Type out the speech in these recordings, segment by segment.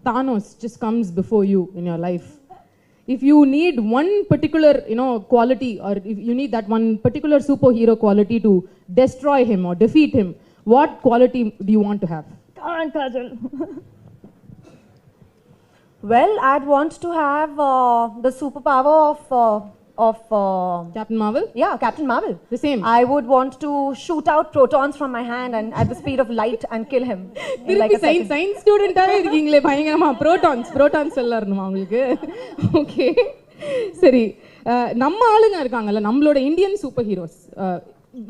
Thanos just comes before you in your life. If you need one particular, quality, or if you need that one particular superhero quality to destroy him or defeat him, what quality do you want to have? Come on, Kajal. Well, I'd want to have the superpower of Captain Marvel? Yeah, Captain Marvel. The same. I would want to shoot out protons from my hand and at the speed of light and kill him. In like a second. Science student protons okay. Sari. நம்ம ஆளுங்க இருக்காங்கல்ல நம்மளோட Indian superheroes.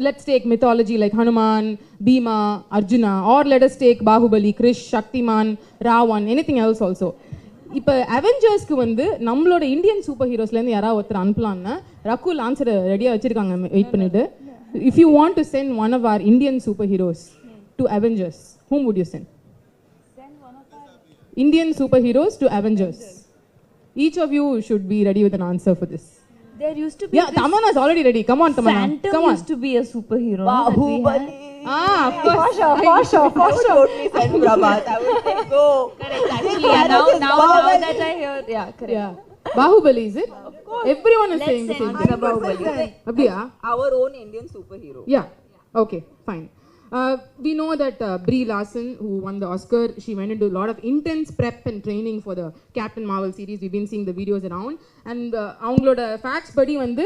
Let's take mythology like Hanuman, Bhima, Arjuna, or let us take Bahubali, Krish, Shaktiman, Ravan, anything else also. இப்போ அவெஞ்சர்ஸ்க்கு வந்து நம்மளோட Indian super ஹீரோஸ்லேருந்து யாராவது ஒருத்தர் அனுப்பலாம்னா Rakul answer ரெடியாக வச்சிருக்காங்க வெயிட் பண்ணிட்டு. If you want to send one of our Indian super heroes to Avengers, whom would you send? Indian superheroes to Avengers. Each of you should be ready with an answer for this. There used to be. Yeah, Tamanna is already ready. Come on, Tamanna. Phantom Come on. used to be a superhero. Bahubali. Of course. For sure. Totally send Prabhat. I would say go. Correct. Actually, yeah, now that I hear, yeah, correct. Yeah. Bahubali, is it? Of course. Everyone is Let's saying the send same thing. Bahubali. Abdiya? Our own Indian superhero. Yeah. Okay, fine. We know that Brie Larson, who won the Oscar, she went into a lot of intense prep and training for the Captain Marvel series. We've been seeing the videos around. And அவங்களோட facts படி வந்து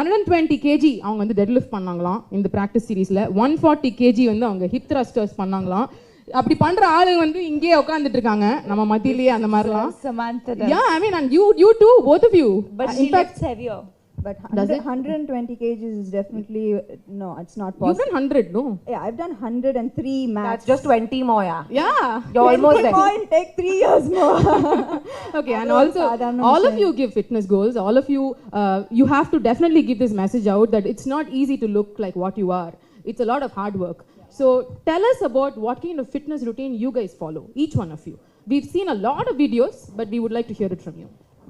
120 kg அவங்க வந்து deadlift பண்ணாங்களாம் இந்த practice seriesல. 140 kg வந்து அவங்க hip thrusters பண்ணாங்களாம். அப்படி பண்ற ஆளுங்க வந்து இங்கே உட்கார்ந்துட்டு இருக்காங்க நம்ம மத்தியிலேயே அந்த மாதிரிலாம். Samantha. Yeah, I mean, and you too, both of you. But she lifts heavier. But Does it? 120 kgs is definitely, no, it's not possible. You've done 100, no? Yeah, I've done 103 max. That's just 20 more, yeah. Yeah. You're almost there. It'll take 3 years more. Okay, and also all of you give fitness goals. All of you, you have to definitely give this message out that it's not easy to look like what you are. It's a lot of hard work. So tell us about what kind of fitness routine you guys follow, each one of you. We've seen a lot of videos, but we would like to hear it from you.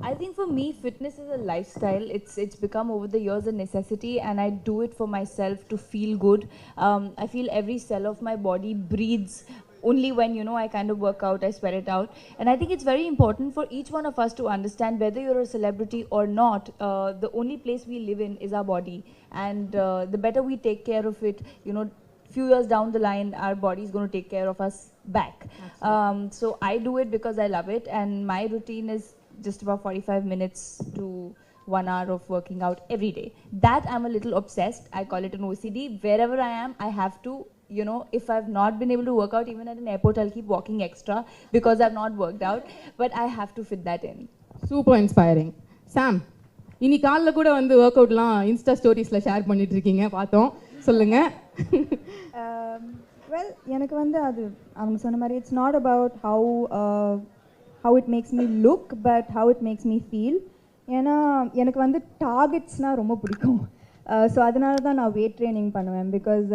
I think for me, fitness is a lifestyle. It's become over the years a necessity, and I do it for myself to feel good. I feel every cell of my body breathes only when, I kind of work out, I sweat it out. And I think it's very important for each one of us to understand whether you're a celebrity or not, the only place we live in is our body. And the better we take care of it, few years down the line, our body is going to take care of us back. So I do it because I love it, and my routine is just about 45 minutes to 1 hour of working out every day. That I'm a little obsessed. I call it an OCD. Wherever I am, I have to, if I've not been able to work out, even at an airport, I'll keep walking extra because I've not worked out. But I have to fit that in. Super inspiring. Sam, இன்னி காலைல கூட வந்து work அவுட்லாம் Insta ஸ்டோரிஸ்ல share பண்ணிட்டு இருக்கீங்க பார்த்தோம், சொல்லுங்க. Well, எனக்கு வந்து அது அவங்க சொன்ன மாதிரி it's not about how it makes me look, but how it makes me feel. ஏன்னா எனக்கு வந்து டார்கெட்ஸ்னால் ரொம்ப பிடிக்கும். ஸோ அதனால தான் நான் வெயிட் ட்ரைனிங் பண்ணுவேன். பிகாஸ்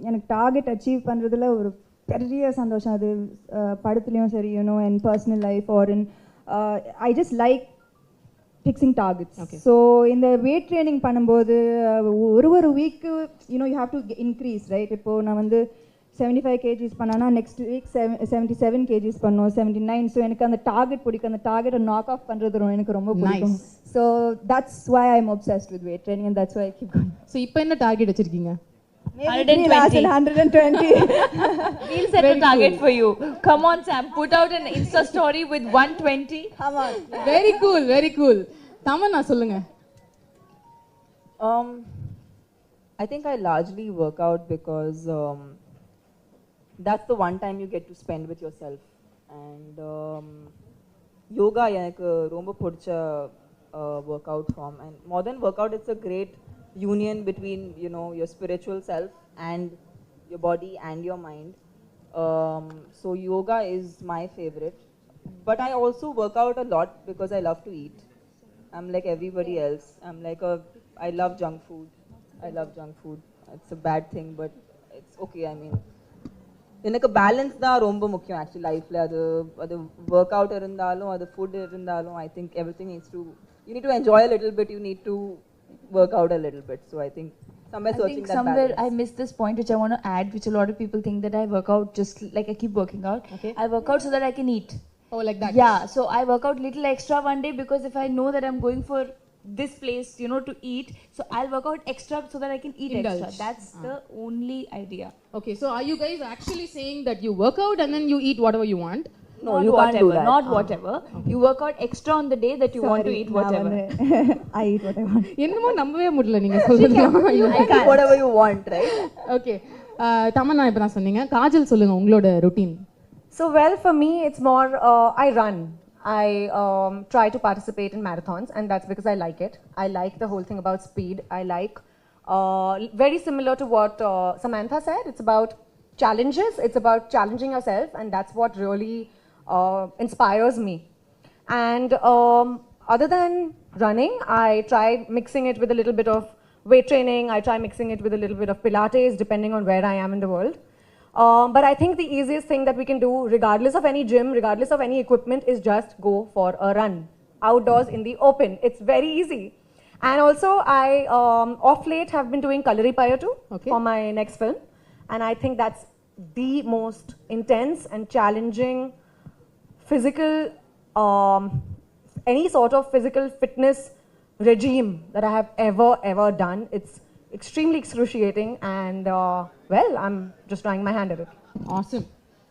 எனக்கு டார்கெட் அச்சீவ் பண்ணுறதுல ஒரு பெரிய சந்தோஷம். அது படத்துலையும் சரி, in personal life or in I just like fixing targets. So இந்த வெயிட் ட்ரைனிங் பண்ணும்போது ஒரு week you have to increase, right? இப்போது நான் வந்து 75 kgs பண்ணானா நெக்ஸ்ட் வீக் 77 kgs பண்ணோம், 79. ஸோ எனக்கு அந்த டார்கெட் பிடிக்கும். அந்த டார்கெட்டை நாக் ஆஃப் பண்ணுறது எனக்கு ரொம்ப பிடிக்கும். So that's why I am obsessed with weight training, and that's why I keep going. So இப்போ என்ன டார்கெட் வச்சிருக்கீங்க? 120. We'll set a target for you. Come on, Sam, put out an Insta story with 120. Come on. Very cool, very cool. Tamanna, சொல்லுங்க. I think I largely work out because that's the one time you get to spend with yourself. And yoga எனக்கு ரொம்ப பிடிச்ச workout form. And more than workout, it's a great union between your spiritual self and your body and your mind. So yoga is my favorite. But I also work out a lot because I love to eat. I'm like everybody else. I love junk food. It's a bad thing, but it's okay. I mean, எனக்கு balance தான் ரொம்ப முக்கியம் actually லைஃப்ல. அது work out இருந்தாலும் அது food இருந்தாலும் I think everything needs to you need to enjoy a little bit, you need to work out a little bit. So I think somewhere searching that balance. I missed this point which I want to add, which a lot of people think that I work out just like I keep working out. Okay. I work out so that I can eat. Oh, like that. Yeah, so I work out little extra one day because if I know that I'm going for this place, you know, to eat, so I'll work out extra so that I can eat Indulge. extra. That's the only idea. Okay, so are you guys actually saying that you work out and then you eat whatever you want? No, Not you can't do whatever, that. not whatever. You work out extra on the day that you want to eat whatever. I eat what I want. என்னமோ நம்பவே முடியல நீங்க சொல்றதெல்லாம். You can do whatever you want, right? Okay. Tamannaah இப்ப நான் சொன்னீங்க. காஜல் சொல்லுங்க உங்களோட routine. So, well, for me, it's more, I run. I try to participate in marathons, and that's because I like it. I like the whole thing about speed. I like, very similar to what Samantha said, it's about challenges, it's about challenging yourself, and that's what really inspires me. And other than running, I try mixing it with a little bit of weight training, I try mixing it with a little bit of Pilates, depending on where I am in the world. But I think the easiest thing that we can do, regardless of any gym, regardless of any equipment, is just go for a run outdoors in the open. It's very easy. And also, I off late have been doing Kalaripaya too for my next film, and I think that's the most intense and challenging physical, any sort of physical fitness regime that I have ever done. It's extremely excruciating, and well, I'm just trying my hand at it. Awesome.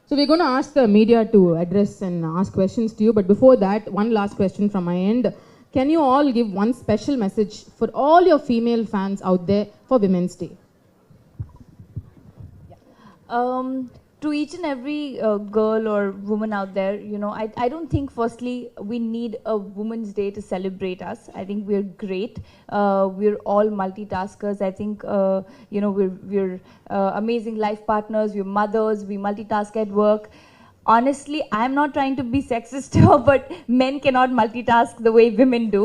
So we're going to ask the media to address and ask questions to you, but before that, one last question from my end. Can you all give one special message for all your female fans out there for Women's Day? To each and every girl or woman out there, you know, I don't think firstly we need a Women's Day to celebrate us. I think we're great. We're all multitaskers. I think, you know, we're amazing life partners, we're mothers, we multitask at work. Honestly, I'm not trying to be sexist here, but men cannot multitask the way women do.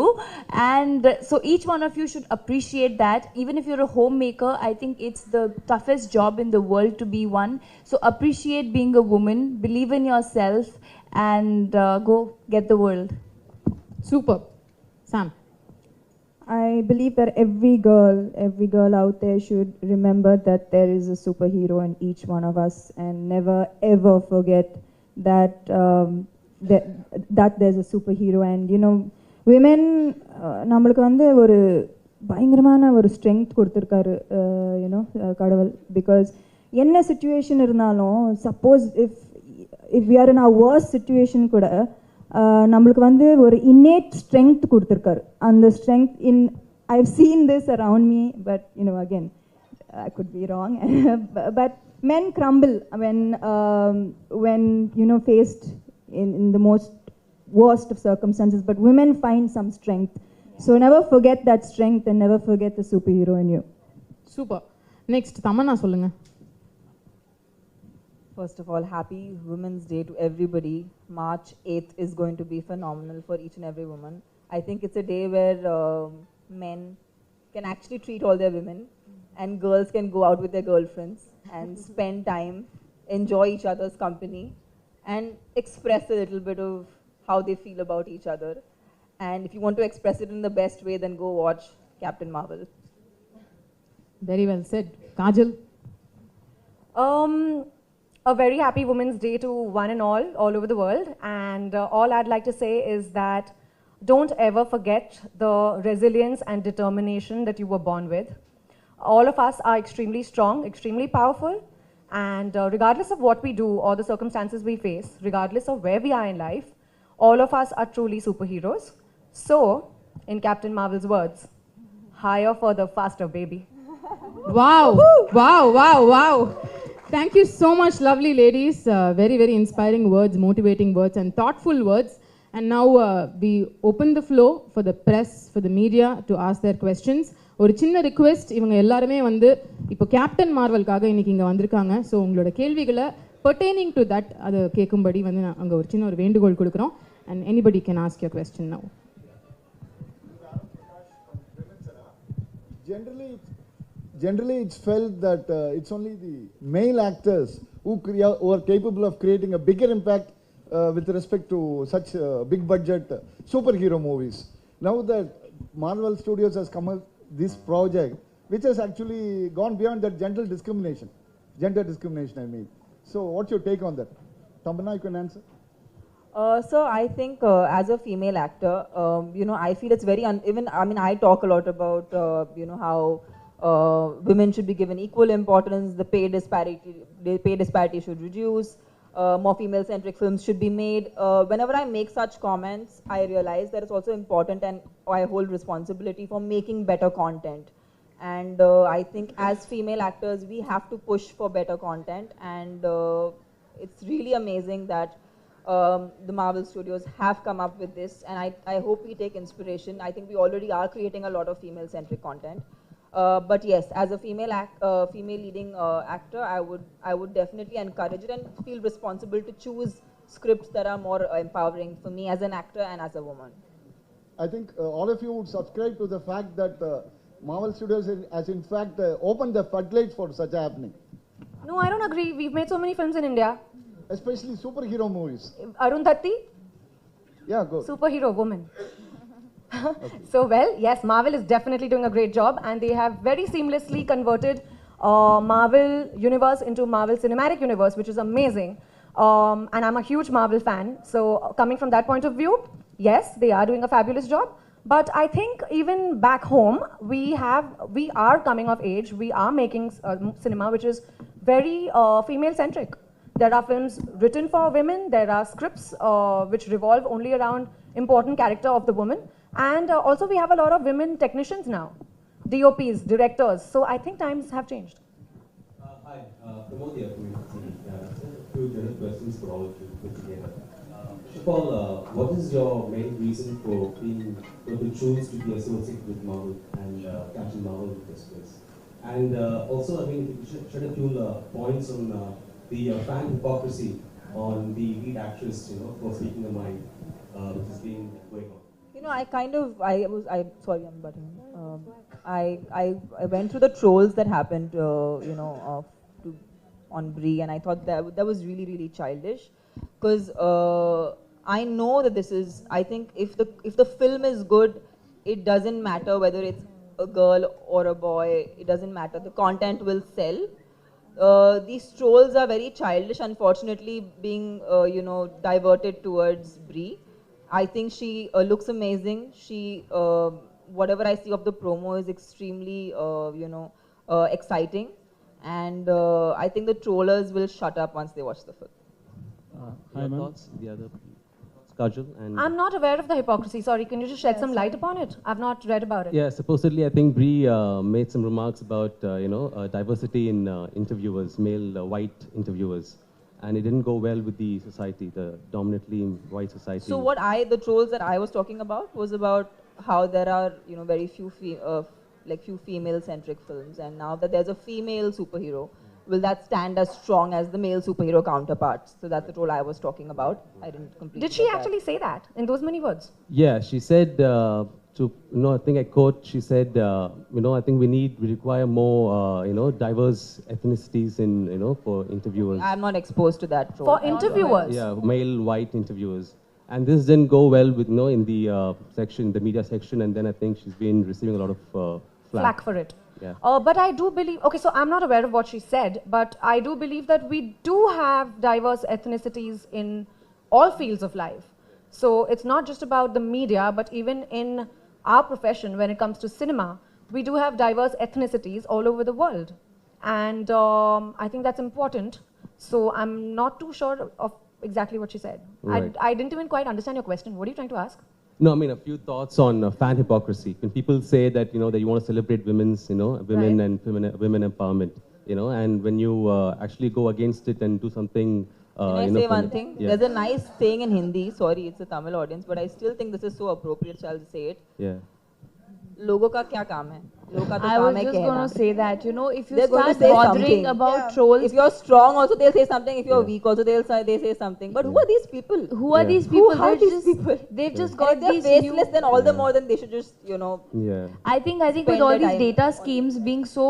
And so each one of you should appreciate that. Even if you're a homemaker, I think it's the toughest job in the world to be one. So appreciate being a woman, believe in yourself, and go get the world. Super. Sam. I believe that every girl out there should remember that there is a superhero in each one of us, and never ever forget that that there's a superhero. And you know, women நம்மளுக்கு வந்து ஒரு பயங்கரமான ஒரு strength கொடுத்துருக்காரு you know கடவுள். Because என்ன situation இருந்தாலும், suppose if we are in our worst situation கூட நம்மளுக்கு வந்து ஒரு innate strength கொடுத்துருக்காரு. அந்த strength in I've seen this around me, but you know, again, I could be wrong. But men crumble when you know, faced in the most worst of circumstances, but women find some strength. So never forget that strength, and never forget the superhero in you. Super. Next, Tamanna சொல்லுங்க. First of all, happy Women's Day to everybody. March 8th is going to be phenomenal for each and every woman. I think it's a day where men can actually treat all their women, and girls can go out with their girlfriends and spend time, enjoy each other's company, and express a little bit of how they feel about each other. And if you want to express it in the best way, then go watch Captain Marvel. Very well said. Kajal. A very happy Women's Day to one and all over the world. And all I'd like to say is that don't ever forget the resilience and determination that you were born with. All of us are extremely strong, extremely powerful, and regardless of what we do or the circumstances we face, regardless of where we are in life, all of us are truly superheroes. So, in Captain Marvel's words, higher, further, faster, baby. Wow. Wow, wow, wow. Thank you so much, lovely ladies. Very, very inspiring words, motivating words, and thoughtful words. And now we open the floor for the press, for the media to ask their questions. ஒரு சின்ன request, இவங்க எல்லாருமே வந்து இப்போ captain மார்வலுக்காக இன்னைக்கு இங்கே வந்திருக்காங்க. So உங்களோட கேள்விகளை pertaining to that அதை கேட்கும்படி வந்து அங்கே ஒரு சின்ன ஒரு வேண்டுகோள் கொடுக்குறோம். And anybody can ask your question now. Generally, it's felt that it's only the male actors who are capable of creating a bigger impact with respect to such big budget superhero movies. Now that Marvel Studios has come up this project, which has actually gone beyond that gender discrimination, I mean. So what's your take on that? Tamanna, you can answer. So I think as a female actor, I feel it's very even. I mean, I talk a lot about how women should be given equal importance. The pay disparity should reduce. More female-centric films should be made. Whenever I make such comments, I realize that it's also important, and I hold responsibility for making better content. And I think as female actors, we have to push for better content, and it's really amazing that the Marvel Studios have come up with this, and I hope we take inspiration. I think we already are creating a lot of female-centric content. But yes, as a female leading actor, I would definitely encourage it and feel responsible to choose scripts that are more empowering for me as an actor and as a woman. I think all of you would subscribe to the fact that Marvel Studios has in fact opened the floodgates for such happening. No, I don't agree. We've made so many films in India. Especially superhero movies. Arundhati? Yeah, go. Superhero woman. So, well, yes, Marvel is definitely doing a great job, and they have very seamlessly converted Marvel Universe into Marvel Cinematic Universe, which is amazing. And I'm a huge Marvel fan. So, coming from that point of view, yes, they are doing a fabulous job. But I think even back home, we are coming of age. We are making cinema which is very female-centric. There are films written for women. There are scripts which revolve only around important character of the woman. And also we have a lot of women technicians now, DOPs, directors. So I think times have changed. Hi, Pramod here from TV. Two general questions for all of you put together. First of all, what is your main reason for to choose to be associated with Marvel and Captain Marvel in this place? And also, I mean, if you should shed a few points on the fan hypocrisy on the lead actress, for speaking her mind, which has been going on. Sorry, I'm butting in. I went through the trolls that happened, on Brie, and I thought that was really, really childish, because I know that this is. I think if the film is good, it doesn't matter whether it's a girl or a boy. It doesn't matter. The content will sell. These trolls are very childish, unfortunately, being diverted towards Brie. I think she looks amazing. She, whatever I see of the promo is extremely, exciting. And I think the trollers will shut up once they watch the film. Hi, thoughts, the other Kajal and I'm not aware of the hypocrisy. Sorry, can you just shed some light upon it? I've not read about it. yeah, supposedly I think Brie made some remarks about diversity in interviewers, male white interviewers, and it didn't go well with the society, the dominantly white society. So the trolls that I was talking about was about how there are very few few female-centric films, and now that there's a female superhero, will that stand as strong as the male superhero counterparts? So that's the troll I was talking about. I didn't completely. Did she get that. actually say that in those many words? Yeah, she said I think I quote. She said, I think we require more, diverse ethnicities in, for interviewers. I'm not exposed to that troll. For interviewers? Yeah, male white interviewers. And this didn't go well with, in the section, the media section, and then I think she's been receiving a lot of Flack for it. Yeah. But I do believe, okay, so I'm not aware of what she said, but I do believe that we do have diverse ethnicities in all fields of life. So it's not just about the media, but even in our profession, when it comes to cinema, we do have diverse ethnicities all over the world. And I think that's important. So I'm not too sure of exactly what she said. Right. I didn't even quite understand your question. What are you trying to ask? No, I mean, a few thoughts on fan hypocrisy. When people say that, that you want to celebrate women's, women and women empowerment, and when you actually go against it and do something. Can I say one thing? Yeah. There's a nice saying in Hindi, sorry, it's a Tamil audience, but I still think this is so appropriate, so I'll say it. Yeah. लोगों का क्या काम है? लोगों का तो I काम was है just कहना. going to say that, if you They're going to start say bothering something. about trolls, If you're strong also they'll say something, if you're weak also they say something. But who are these people? who are Yeah. these people? Who are these people? They've just And got if they're these faceless, new... then all the more then they should just, Yeah. I think with spend all their these time data schemes being so,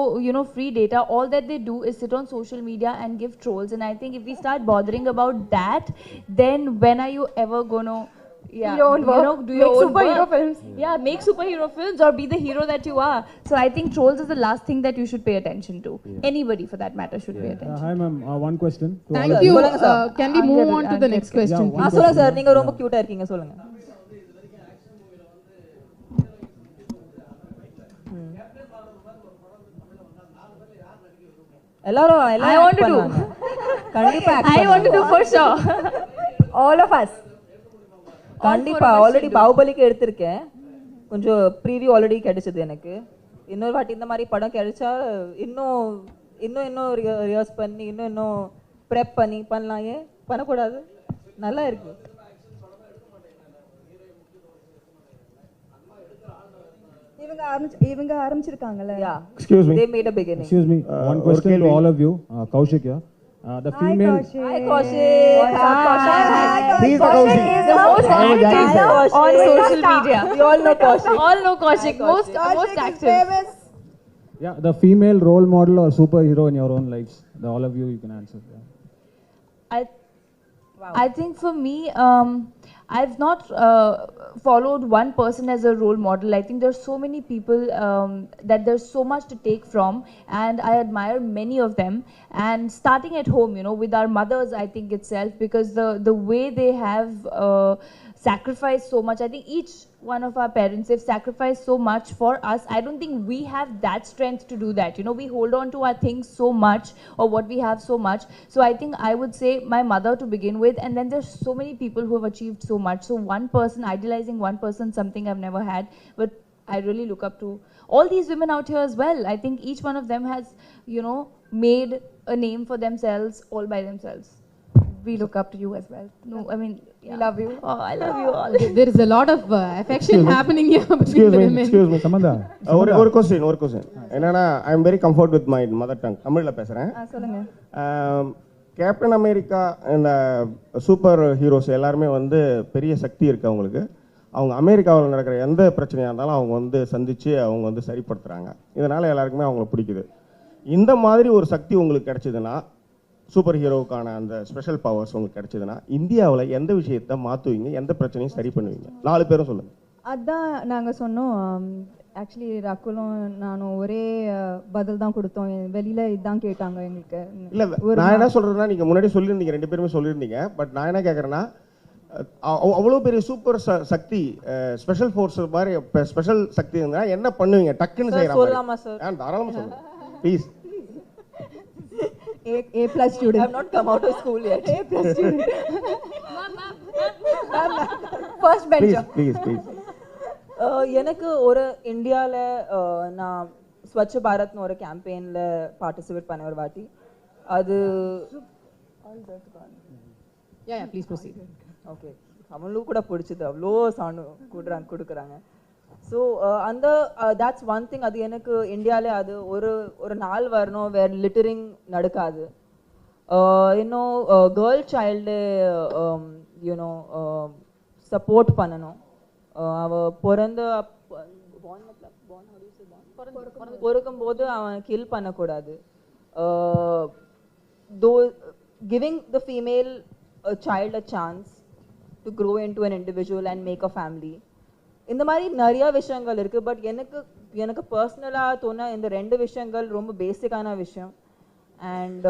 free data, all that they do is sit on social media and give trolls. And I think if we start bothering about that, then when are you ever going to Yeah, your own work, do your make own superhero work. films. Yeah, make superhero films or be the hero that you are. So I think trolls is the last thing that you should pay attention to. Anybody for that matter should pay attention. Hi ma'am, one question. To all Thank of you. சொல்லுங்க sir. Can we move on to the next question, Yeah, please? சொல்லுங்க sir, நீங்க ரொம்ப கியூட்டா இருக்கீங்க, சொல்லுங்க. எல்லாரும் I want to do. கண்டிப்பா I want to do for sure. All of us. கண்டிப்பா ஆல்ரெடி பாகுபலிக்கு எடுத்திருக்கேன், கொஞ்சம் ப்ரீவியூ ஆல்ரெடி கிடைச்சது எனக்கு. இன்னொரு வாட்டி இந்த மாதிரி படம் கிடைச்சா இன்னும் இன்னும் இன்னும் ரிஹர்ஸ் பண்ணி இன்னும் ப்ரெப் பண்ணி பண்ணலாம். ஏன் பண்ணக்கூடாது? நல்லா இருக்கு. இவங்க ஆரம்பிச்சிருக்காங்கல்ல. Yeah. Excuse me. They made a beginning. Excuse me. One question to all of you. Kaushik here. The female. Hi Kaushik. He's the Kaushik. The most active on social media. We all know Kaushik. All know Kaushik. Most active. Yeah, the female role model or superhero in your own lives. All of you can answer. Yeah. I think for me, I've not followed one person as a role model. I think there's so many people that there's so much to take from, and I admire many of them. And starting at home, with our mothers, I think itself, because the way they have sacrificed so much. I think each one of our parents have sacrificed so much for us. I don't think we have that strength to do that. We hold on to our things so much, or what we have so much. So I think I would say my mother to begin with, and then there's so many people who have achieved so much. So one person, idealizing one person, something I've never had, but I really look up to all these women out here as well. I think each one of them has, made a name for themselves all by themselves. We look up to you as well. No, I mean, yeah. We love you. Oh, I love you all. There is a lot of affection happening here between the women. Excuse me. Samantha. ஒரு question என்னன்னா, I am very comfort with my mother tongue, தமிழ்ல பேசுறேன். சொல்லுங்க. Captain America இந்த super heroes எல்லாருமே வந்து பெரிய சக்தி இருக்கு அவங்களுக்கு. அவங்க அமெரிக்காவில் நடக்கிற எந்த பிரச்சனையாக இருந்தாலும் அவங்க வந்து சந்திச்சு அவங்க வந்து சரிப்படுத்துறாங்க. இதனால எல்லாருக்குமே அவங்களை பிடிக்குது. இந்த மாதிரி ஒரு சக்தி உங்களுக்கு கிடைச்சதுன்னா, சூப்பர் ஹீரோவுக்கான அந்த ஸ்பெஷல் பவர்ஸ் உங்களுக்கு கிடைச்சதுன்னா, இந்தியாவில் எந்த விஷயத்தை மாற்றுவீங்க, எந்த பிரச்சனையும் சரி பண்ணுவீங்க? 4 பேரும் சொல்லுங்க. அதான் நாங்கள் சொன்னோம். ஆக்சுவலி ரகுலும் நானும் ஒரே பதில் தான் கொடுத்தோம். வெளியில் இதுதான் கேட்டாங்க எங்களுக்கு. இல்லை, நான் என்ன சொல்கிறேன்னா, நீங்கள் முன்னாடி சொல்லியிருந்தீங்க, 2 பேருமே சொல்லியிருந்தீங்க. பட் நான் என்ன கேட்குறேன்னா, அவ்வளோ பெரிய சூப்பர் சக்தி, ஸ்பெஷல் ஃபோர்ஸ் மாதிரி ஸ்பெஷல் சக்தி இருந்தால் என்ன பண்ணுவீங்க? டக்குன்னு செய்யலாம். சொல்லலாமா சார்? தாராளமாக சொல்லுங்க please. A+ student. I have not come out of school yet. A+ student. First bencher. Please. எனக்கு ஒரு இந்தியாவில் நான் ஸ்வச்ச பாரத்னு ஒரு கேம்பெயினில் பார்ட்டிசிபேட் பண்ண ஒரு வாட்டி. அது Yeah, please proceed. ஓகே, அவங்களுக்கு கூட பிடிச்சது, அவ்வளோ சவுண்டு கொடுக்குறாங்க. ஸோ அந்த that's one thing. அது எனக்கு இந்தியாவில் அது ஒரு நாள் வரணும் வேறு லிட்டரிங் நடக்காது. இன்னும் கேர்ள் சைல்டு சப்போர்ட் பண்ணணும். அவ பிறக்கும்போது அவன் கில் பண்ணக்கூடாது. Giving the female child a chance to grow into an individual and make a family. இந்த மாதிரி நிறைய விஷயங்கள் இருக்கு. பட் எனக்கு பர்சனலாக தோண இந்த 2 விஷயங்கள் ரொம்ப பேசிக்கான விஷயம். And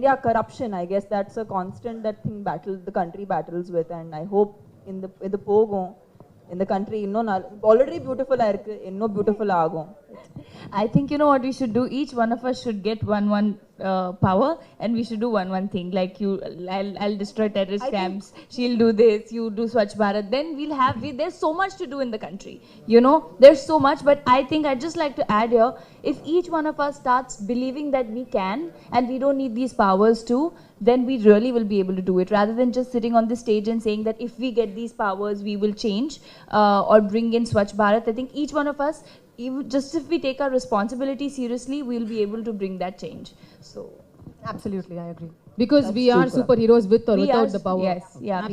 yeah, corruption, I guess that's a constant the country battles with, and I hope இந்த போகும் இந்த country இன்னும் already beautiful இருக்கு, இன்னும் beautiful ஆகும். I think what we should do, each one of us should get one power, and we should do one thing. Like I'll destroy terrorist camps, she'll do this, you do Swachh Bharat, then there's so much to do in the country. There's so much. But I think I'd just like to add here, if each one of us starts believing that we can and we don't need these powers too, then we really will be able to do it, rather than just sitting on the stage and saying that if we get these powers we will change or bring in Swachh Bharat. I think each one of us, just if we take our responsibility seriously, we'll be able to bring that change. So Absolutely, I agree. Because we are superheroes with or without the power. Yes, yeah.